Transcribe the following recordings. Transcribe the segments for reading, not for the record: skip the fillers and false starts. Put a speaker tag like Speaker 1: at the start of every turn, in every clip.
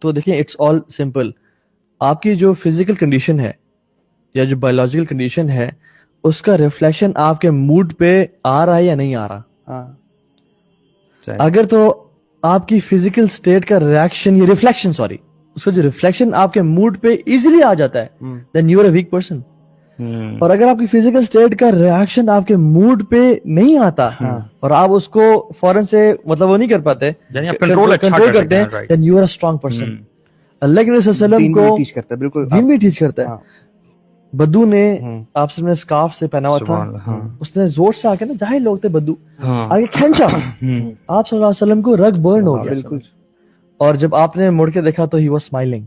Speaker 1: تو دیکھیں it's all simple. آپ کی جو فزیکل کنڈیشن ہے یا جو بایولوجیکل کنڈیشن ہے اس کا ریفلیکشن آپ کے موڈ پہ آ رہا ہے یا نہیں آ رہا. اگر تو آپ کی فزیکل اسٹیٹ کا ریئیکشن یا ریفلیکشن اس کا جو ریفلیکشن آپ کے موڈ پہ ایزیلی آ جاتا ہے then you are a weak person. اور اگر آپ کی فزیکل اسٹیٹ کا ریئیکشن آپ کے موڈ پہ نہیں آتا اور آپ اس کو فوراً سے مطلب وہ نہیں کر پاتے, کنٹرول کرتے ہیں, then you are a strong person. اللہ کے نبی صلی اللہ علیہ وسلم کو دین بھی ٹیچ کرتا ہے. بدو نے آپ سے اسکارف سے پہنا ہوا تھا, اس نے زور سے آ کے نا, جاہل لوگ تھے بدو, آگے کھینچا, آپ صلی اللہ علیہ وسلم کو رگ برن ہو گیا. اور جب آپ نے مڑ کے دیکھا تو he was smiling.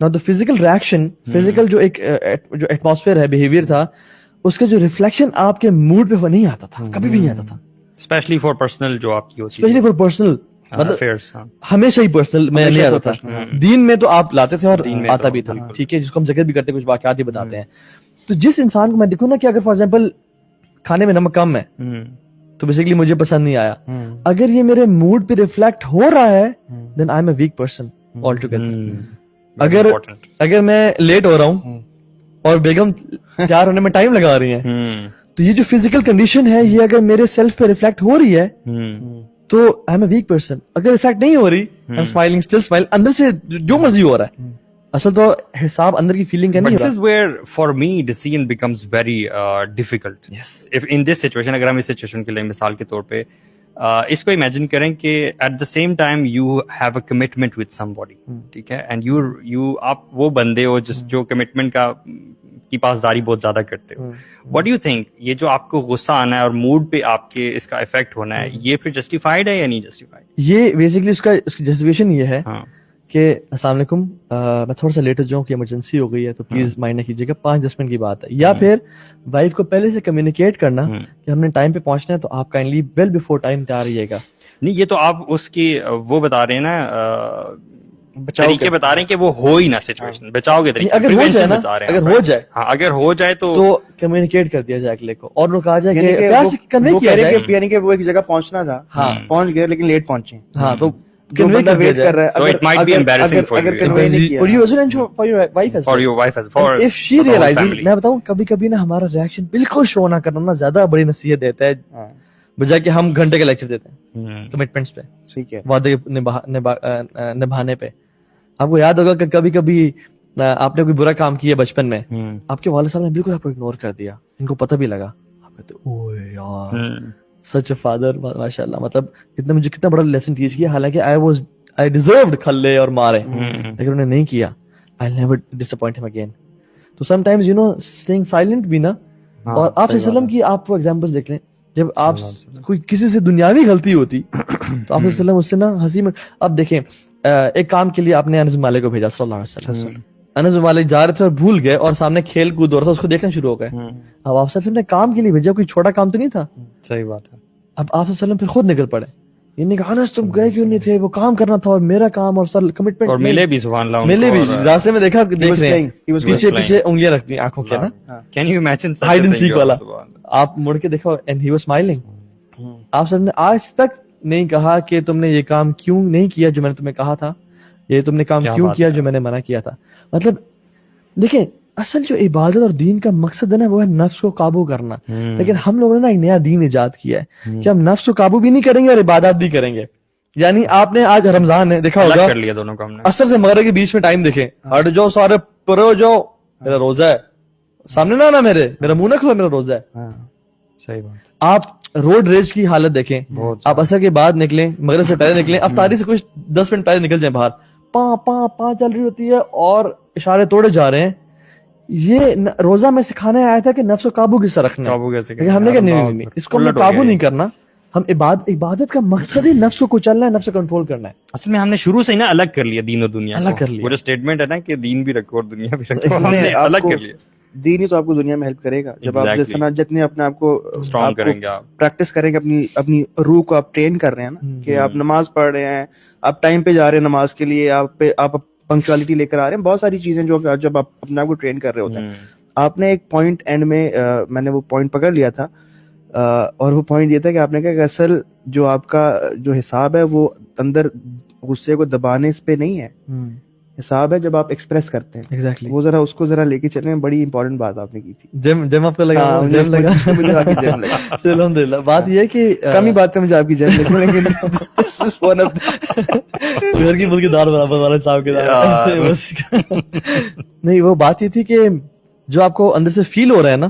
Speaker 1: Now the physical reaction, physical جو ایک جو ایٹماسفیئر ہے, بیہیویئر تھا, اس کا جو ریفلیکشن آپ کے موڈ پہ نہیں آتا تھا, کبھی بھی نہیں آتا تھا.
Speaker 2: اسپیشلی فار پرسنل جو آپ کی ہوتی ہے,
Speaker 1: اسپیشلی فار پرسنل, مطلب ہمیشہ ہی پرسنل میں نہیں آتا تھا. دین میں تو آپ لاتے تھے اور آتا بھی تھا, ٹھیک ہے, جس کو ہم ذکر بھی کرتے ہیں, کچھ واقعات بھی بتاتے ہیں. تو جس انسان کو میں دیکھوں نا کہ اگر فار ایگزامپل کھانے میں نمک کم ہے تو بیسیکلی مجھے پسند نہیں آیا, اگر یہ میرے موڈ پہ ریفلیکٹ ہو رہا ہے then I am a weak person all together. اگر میں لیٹ ہو رہا ہوں اور بیگم تیار ہونے میں ٹائم لگا رہی ہیں, تو یہ جو فزیکل کنڈیشن ہے یہ اگر میرے سیلف پہ ریفلیکٹ ہو رہی ہے تو I am a weak person. اگر ریفلیکٹ نہیں ہو رہی, I am smiling, still smile, اندر سے جو مرضی ہو رہا ہے, اصل تو حساب اندر کی فیلنگ کا نہیں.
Speaker 2: This is where for me decision becomes very difficult. Yes. If in this situation, اگر ہم اس سچویشن کے لیے مثال کے طور پہ اس کو امیجن کریں کہ at the same time you have a commitment with somebody باڈی, ٹھیک ہے, اینڈ یو آپ وہ بندے ہو جو کمٹمنٹ کی پاسداری بہت زیادہ کرتے ہو. واٹ ڈو یو تھنک یہ جو آپ کو غصہ آنا ہے اور موڈ پہ آپ کے اس کا افیکٹ ہونا ہے, یہ پھر جسٹیفائڈ ہے یا نہیں جسٹیفائڈ؟
Speaker 1: یہ بیسکلی اس کی جسٹیفیکیشن یہ ہے کہ السلام علیکم, میں تھوڑا سا لیٹ ہو جاؤں کہ ایمرجنسی ہو گئی ہے تو پلیز مائنڈ نہ کیجیے گا, 5-10 منٹ کی بات ہے. یا پھر وائف کو پہلے سے کمیونیکیٹ کرنا کہ ہم نے ٹائم پہ پہنچنا ہے تو آپ کائنڈلی ویل بیفور ٹائم تیار رہیے گا.
Speaker 2: نہیں, یہ تو آپ اس کی وہ بتا رہے ہیں نا, طریقے بتا رہے ہیں کہ وہ ہو ہی نہ سچویشن, بچاؤ کے طریقے.
Speaker 1: اگر ہو جائے نا,
Speaker 2: اگر ہو جائے تو
Speaker 1: کمیونیکیٹ کر دیا جائے اگلے کو, اور انہوں کہا جائے کہ پیار سے کنوے کیا جائے,
Speaker 3: یعنی کہ وہ ایک جگہ پہنچنا تھا, پہنچ گئے لیکن لیٹ پہنچے.
Speaker 1: ہاں, تو
Speaker 3: جو بندہ ویٹ کر رہا ہے, so it might be embarrassing for you,
Speaker 1: اگر کنوے نہیں کیا, for you as well and for your wife as well,
Speaker 2: for your wife as well,
Speaker 1: if she realizes. میں بتاؤں کبھی کبھی نا ہمارا ریاکشن بالکل شو نہ کرنا نا زیادہ بڑی نصیحت دیتا ہے, بجائے کہ ہم گھنٹے کا لیکچر دیتے ہیں کمٹمنٹس پہ, ٹھیک ہے, وعدے نبھانے پہ. آپ کو یاد ہوگا کہ کبھی کبھی آپ نے کوئی برا کام کیا بچپن میں, آپ کے والد صاحب نے بالکل آپ کو اگنور کر دیا, ان کو پتہ بھی لگا, آپ کہتے اوے یار سچ اے فادر, ماشاء اللہ, مطلب مجھے کتنا بڑا لیسن ٹیچ کیا, حالانکہ I deserved کھلے اور مارے, لیکن انہوں نے نہیں کیا. I'll never disappoint him again. تو sometimes you know staying silent بھی نا. اور آپ علیہ وسلم کی آپ کو ایگزامپل دیکھ لیں, جب آپ کوئی کسی سے دنیاوی غلطی ہوتی تو آپ علیہ وسلم اس سے نا ہنسی میں. اب دیکھیں ایک کام کے لیے آپ نے انس بن مالک کو بھیجا صلی اللہ علیہ وسلم, انس بن مالک جا رہے تھے اور بھول گئے اور سامنے کھیل کود ہو رہا تھا, اس کو دیکھنا شروع ہو گئے. اب آپ صلی اللہ علیہ وسلم نے کام کے لیے بھیجا, کوئی چھوٹا کام تو نہیں تھا.
Speaker 2: صحیح بات ہے.
Speaker 1: اب آپ صلی اللہ علیہ وسلم پھر خود نکل پڑے, یہ نہیں کہا تم گئے کیوں نہیں تھے, وہ کام کرنا تھا اور میرا کام اور سر کمٹمنٹ,
Speaker 2: اور ملے بھی سبحان اللہ,
Speaker 1: ملے بھی راستے میں دیکھا, دیکھ رہے ہیں پیچھے پیچھے انگلیاں رکھتی ہیں آنکھوں کے نا,
Speaker 2: can you imagine
Speaker 1: hide and seek والا. آپ مڑ کے دیکھو اینڈ ہی واز اسمائلنگ. آپ سب نے آج تک نہیں کہا کہ تم نے یہ کام کیوں نہیں کیا جو میں نے تمہیں کہا تھا, یہ تم نے کام کیوں کیا جو میں نے منع کیا تھا. مطلب دیکھیں اصل جو عبادت اور دین کا مقصد ہے نا وہ ہے نفس کو قابو کرنا. لیکن ہم لوگوں نے نا ایک نیا دین ایجاد کیا ہے کہ ہم نفس کو قابو بھی نہیں کریں گے اور عبادات بھی کریں گے. یعنی آپ نے آج رمضان ہے دیکھا ہوگا,
Speaker 2: کر لیا دونوں کو ہم نے,
Speaker 1: عصر سے مغرب کے بیچ میں ٹائم دیکھیں, ہٹ جاؤ سارے پرے ہو جاؤ, میرا روزہ ہے, سامنے نہ آنا میرا منہ نہ کھلو, میرا روزہ ہے.
Speaker 2: صحیح بات.
Speaker 1: آپ روڈ ریج کی حالت دیکھیں, آپ عصر کے بعد نکلیں, مغرب سے پہلے نکلیں, افطاری سے کچھ 10 منٹ پہلے نکل جائیں باہر, پاں چل رہی ہوتی ہے اور اشارے توڑے جا رہے ہیں. یہ روزہ میں سکھانے آیا تھا کہ نفس کو قابو کس طرح رکھنا ہے. ہم نے کہا نہیں, اس کو ہم نے قابو نہیں کرنا, ہم عبادت کا مقصد ہی نفس کو کچلنا ہے, نفس کو کنٹرول کرنا ہے.
Speaker 2: اصل میں ہم نے شروع سے ہی نا الگ کر لیا دین اور دنیا,
Speaker 1: الگ کر لیا.
Speaker 2: وہ جو اسٹیٹمنٹ ہے نا کہ دین بھی رکھو اور دنیا بھی رکھو, ہم نے الگ کر لیا.
Speaker 3: دین ہی تو آپ کو دنیا میں ہیلپ کرے گا جب آپ جس طرح جتنے اپنے آپ کو
Speaker 2: اسٹرانگ کریں گے, آپ
Speaker 3: پریکٹس کریں گے, اپنی روح کو آپ ٹرین کر رہے ہیں نا, کہ آپ نماز پڑھ رہے ہیں, آپ ٹائم پہ جا رہے ہیں نماز کے لیے, آپ پنکچوالٹی لے کر آ رہے ہیں, بہت ساری چیزیں جو جب آپ اپنے آپ کو ٹرین کر رہے ہوتے ہیں. آپ نے ایک پوائنٹ اینڈ میں نے وہ پوائنٹ پکڑ لیا تھا, اور وہ پوائنٹ یہ تھا کہ آپ نے کہا کہ اصل جو آپ کا جو حساب ہے وہ اندر غصے کو دبانے اس پہ نہیں ہے، حساب ہے جب آپ ایکسپریس کرتے ہیں.
Speaker 1: ایگزیکٹلی.
Speaker 3: وہ ذرا اس کو ذرا لے کے چلیں، بڑی امپورٹنٹ بات آپ نے کی تھی.
Speaker 1: جم آپ کو لگا؟ جم لگا
Speaker 3: مجھے آپ کی جم لگا.
Speaker 1: الحمدللہ. بات یہ ہے کہ
Speaker 3: کم ہی بات ہے مجھے آپ کی جم لگی، لیکن
Speaker 1: گھر کی ملکی دار برابر والے صاحب کے دار. نہیں، وہ بات یہ تھی کہ جو آپ کو اندر سے فیل ہو رہا ہے نا،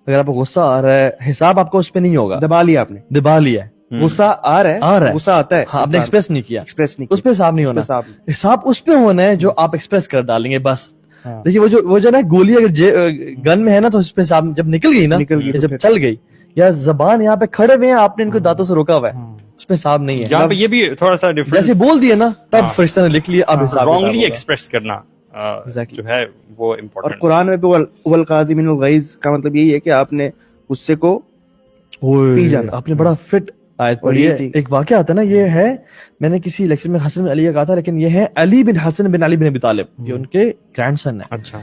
Speaker 1: اگر آپ کو غصہ آ رہا ہے، حساب آپ کو اس پہ نہیں ہوگا.
Speaker 3: دبا لیا آپ نے،
Speaker 1: دبا لیا ہے.
Speaker 3: غصہ آ رہا ہے، غصہ آتا ہے،
Speaker 1: آپ نے ایکسپریس نہیں کیا،
Speaker 3: ایکسپریس نہیں
Speaker 1: اس پہ حساب نہیں ہونا. حساب اس پہ ہونا ہے جو آپ ایکسپریس کر ڈالیں گے بس. دیکھیے وہ جو نا گولی اگر گن میں ہے نا تو اس پہ حساب جب نکل گئی نا، جب چل گئی، یا زبان یہاں پہ کھڑے ہوئے ہیں، آپ نے ان کو دانتوں سے روکا ہوا ہے، اس پہ حساب نہیں ہے.
Speaker 2: یہاں پہ یہ بھی تھوڑا سا ڈفرنٹ،
Speaker 1: جیسے بول دیے نا تب فرشتہ نے لکھ لیا، اب حساب
Speaker 2: رانگلی ایکسپریس کرنا جو ہے وہ
Speaker 3: اور
Speaker 2: امپورٹنٹ.
Speaker 3: قرآن میں والقاظمین الغیظ کا مطلب یہی ہے کہ آپ نے غصے کو پی جانا.
Speaker 1: آپ نے بڑا فٹ آیت پڑھی ہے. ایک واقعہ آتا ہے نا، یہ ہے، میں نے کسی لیکچر میں حسن بن علی کا کہا تھا، لیکن یہ ہے علی بن حسن بن علی بن ابی طالب، یہ ان کے گرینڈ سن ہے.
Speaker 2: اچھا.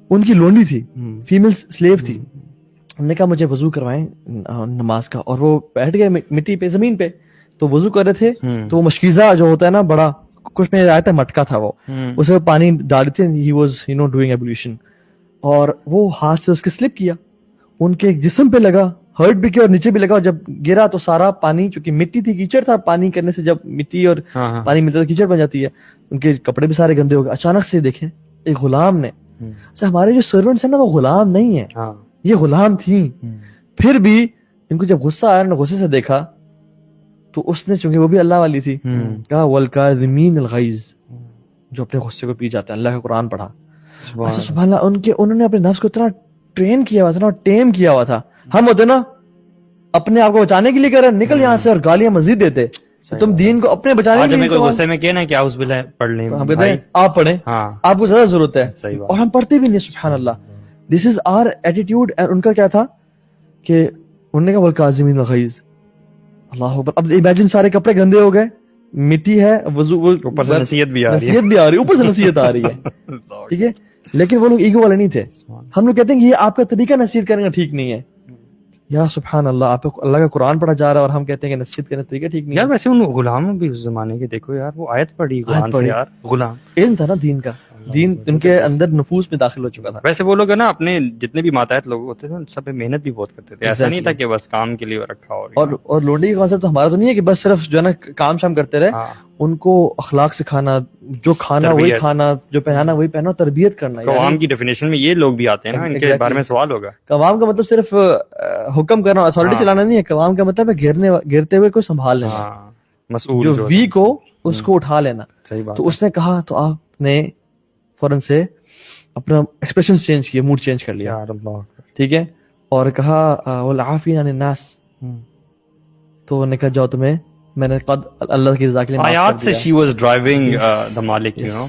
Speaker 1: ان کی لونڈی تھی، فیمیل سلیو تھی. انہوں نے کہا مجھے وضو کروائیں نماز کا، اور وہ بیٹھ گئے مٹی پہ، زمین پہ، تو وضو کر رہے تھے. تو وہ مشکیزہ جو ہوتا ہے نا بڑا، کچھ میں آیا تھا مٹکا تھا، وہ اسے پانی ڈال تھے. ہی واز ڈوئنگ ایبولیشن، اور وہ ہاتھ سے اس کے سلپ کیا، ان کے جسم پہ لگا، ہرٹ بھی کیا اور نیچے بھی لگا. اور جب گرا تو سارا پانی، چونکہ مٹی تھی، کیچڑ تھا، پانی کرنے سے جب مٹی اور پانی ملتا ہے تو کیچڑ بن جاتی ہے. ان کے کپڑے بھی سارے گندے ہو گئے. اچانک سے دیکھیں ایک غلام نے، اچھا ہمارے جو سرونٹس ہیں نا وہ غلام نہیں ہیں، یہ غلام تھیں. پھر بھی ان کو جب غصہ آیا نا، غصے سے دیکھا تو اس نے، چونکہ وہ بھی اللہ والی تھی، کہا والکاظمین الغیظ، جو اپنے غصے کو پی جاتے ہیں. اللہ کا قرآن پڑھا. اچھا سبحان اللہ، انہوں نے اپنے نفس کو اتنا ٹرین کیا ہوا تھا نا، ٹیم کیا ہوا تھا. ہم ہوتے نا اپنے آپ کو بچانے کے لیے کر رہے ہیں، نکل یہاں سے، اور گالیاں مزید دیتے. تم دین کو اپنے بچانے کے لیے
Speaker 2: کوئی غصے میں کہنا کہ اعوذ باللہ پڑھ لیں،
Speaker 1: ہم کہتے ہیں آپ پڑھیں، آپ کو زیادہ ضرورت ہے، اور ہم پڑھتے بھی نہیں. سبحان اللہ، دس از آر ایٹیٹیوڈ. ان کا کیا تھا کہ انہوں نے کہا والکاظمین الغیظ، اللہ اکبر. اب امیجن سارے کپڑے گندے ہو گئے، مٹی ہے، وضو،
Speaker 2: اوپر سے نصیحت بھی آ رہی
Speaker 1: ہے، اوپر سے نصیحت آ رہی ہے. ٹھیک ہے، لیکن وہ لوگ ایگو والے نہیں تھے. ہم لوگ کہتے ہیں کہ یہ آپ کا طریقہ نصیحت کرنے کا ٹھیک نہیں ہے. یا سبحان اللہ، آپ کو اللہ کا قرآن پڑھا جا رہا ہے اور ہم کہتے ہیں کہ نصیحت کرنے کا طریقہ ٹھیک نہیں ہے.
Speaker 2: یار ویسے ان غلاموں بھی اس زمانے کے دیکھو یار، وہ آیت پڑھی قرآن سے یار، غلام
Speaker 1: علم تھا نا دین کا، دین ان کے اندر نفوس میں داخل ہو چکا تھا.
Speaker 2: ویسے وہ لوگ نا اپنے جتنے بھی ماتحت لوگ ہوتے تھے سب پہ محنت بھی بہت کرتے تھے. ایسا نہیں تھا کہ بس کام کے لیے رکھا
Speaker 1: اور لونڈی کا کانسیپٹ ہمارا تو نہیں ہے کہ بس صرف جو ہے نا کام شام کرتے رہے. ان کو اخلاق سکھانا، جو کھانا وہی کھانا، جو پہنانا وہی پہننا، تربیت کرنا.
Speaker 2: قوام کی ڈیفینیشن میں یہ لوگ بھی آتے ہیں نا، ان کے بارے میں سوال ہوگا.
Speaker 1: قوام کا مطلب صرف حکم کرنا، اتھارٹی چلانا نہیں ہے. قوام کا مطلب ہے گھرتے ہوئے کو سنبھال لینا،
Speaker 2: مسئول
Speaker 1: جو ویک ہو اس کو اٹھا لینا. تو اس نے کہا، تو آپ نے فوراً سے اپنا ایکسپریشن چینج کیے، موڈ چینج کر لیا. ٹھیک ہے، اور کہا والعافین عن الناس. تو انہوں نے کہا جاؤ تمہیں میں نے قد اللہ کی رضا کے لیے
Speaker 2: آیات سے she was driving the Malik, you know.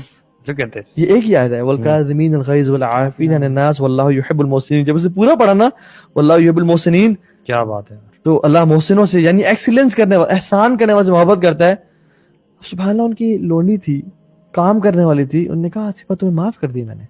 Speaker 2: Look at this.
Speaker 1: یہ ایک ہی آیت ہے، والکاظمین الغیظ والعافین عن الناس واللہ یحب المحسنین. جب اسے پورا پڑھا نا، واللہ یحب المحسنین،
Speaker 2: کیا بات ہے،
Speaker 1: تو اللہ محسنوں سے، یعنی ایکسیلنس کرنے والے، احسان کرنے والے سے محبت کرتا ہے. سبحان اللہ، ان کی لونڈی تھی، کام کرنے والی تھی. انہوں نے کہا اچھی بات، تمہیں معاف کر دی میں نے،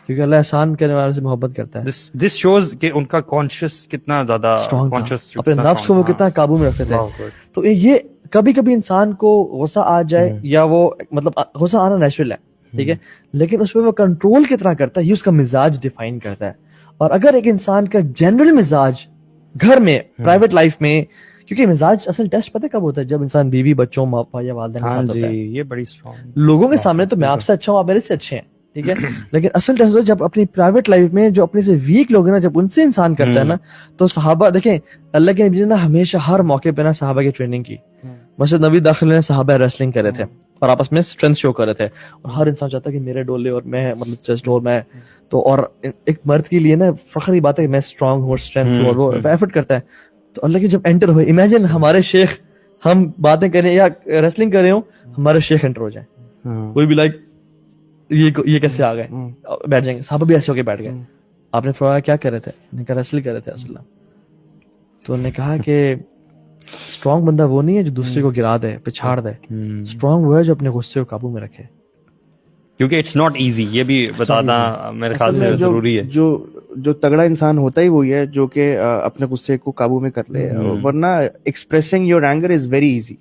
Speaker 1: کیونکہ اللہ احسان کرنے والے سے محبت کرتا ہے.
Speaker 2: this shows کہ ان کا کانشیس کتنا زیادہ
Speaker 1: کانشیس، اپنے نفس کو وہ کتنا قابو میں رکھتے تھے. تو یہ کبھی کبھی انسان کو غصہ آ جائے، یا وہ مطلب غصہ آنا نیچرل ہے، ٹھیک ہے، لیکن اس پہ وہ کنٹرول کتنا کرتا ہے یہ اس کا مزاج ڈیفائن کرتا ہے. اور اگر ایک انسان کا جنرل مزاج گھر میں، پرائیویٹ لائف میں، کیونکہ مزاج اصل ٹیسٹ پتہ کب ہوتا ہے؟ جب انسان بیوی، بچوں، ماں باپ یا والدین کے ساتھ ہوتا ہے.
Speaker 2: یہ بڑی اسٹرانگ،
Speaker 1: لوگوں کے سامنے تو میں آپ سے اچھا ہوں، آپ میرے سے اچھے ہیں، ٹھیک ہے، لیکن اصل ٹیسٹ جب اپنی پرائیویٹ لائف میں جو اپنے سے ویک لوگ ہیں نا، جب ان سے انسان کرتا ہے نا. تو صحابہ دیکھیں، اللہ کے نبی نے ہمیشہ ہر موقع پہ نا صحابہ کی ٹریننگ کی. مسجد نبی داخل میں صحابہ ریسلنگ کر رہے تھے اور آپس میں اسٹرینتھ شو کر رہے تھے. اور ہر انسان چاہتا ہے کہ میرے ڈولے، اور میں مطلب چیسٹ، اور میں تو، اور ایک مرد کے لیے نا فخر کی بات ہے کہ میں اسٹرانگ ہوں، اسٹرینتھ ہوں، اور وہ ایفرٹ کرتا ہے. تو اللہ کے جب انٹر ہوئے، امیجن ہمارے شیخ، ہم باتیں کریں یا ریسلنگ کر رہے ہوں، ہمارے شیخ انٹر ہو جائیں، کوئی بھی لائک یہ کیسے آ گئے، بیٹھ جائیں گے. صحابہ بھی ایسے ہو کے بیٹھ گئے. آپ نے فرمایا کیا کر رہے تھے؟ نے کہا ریسل کر رہے تھے رسول اللہ. تو انہوں نے کہا کہ اسٹرانگ بندہ وہ نہیں ہے جو دوسرے کو گرا دے، پچھاڑ دے. اسٹرانگ وہ ہے جو اپنے غصے کو قابو میں رکھے.
Speaker 2: کیونکہ اٹس ناٹ ایزی، یہ بھی بتانا میرے خیال سے ضروری ہے.
Speaker 3: جو تگڑا انسان ہوتا ہی وہی ہے جو کہ اپنے غصے کو قابو میں کر لے، ورنہ expressing your anger is very easy.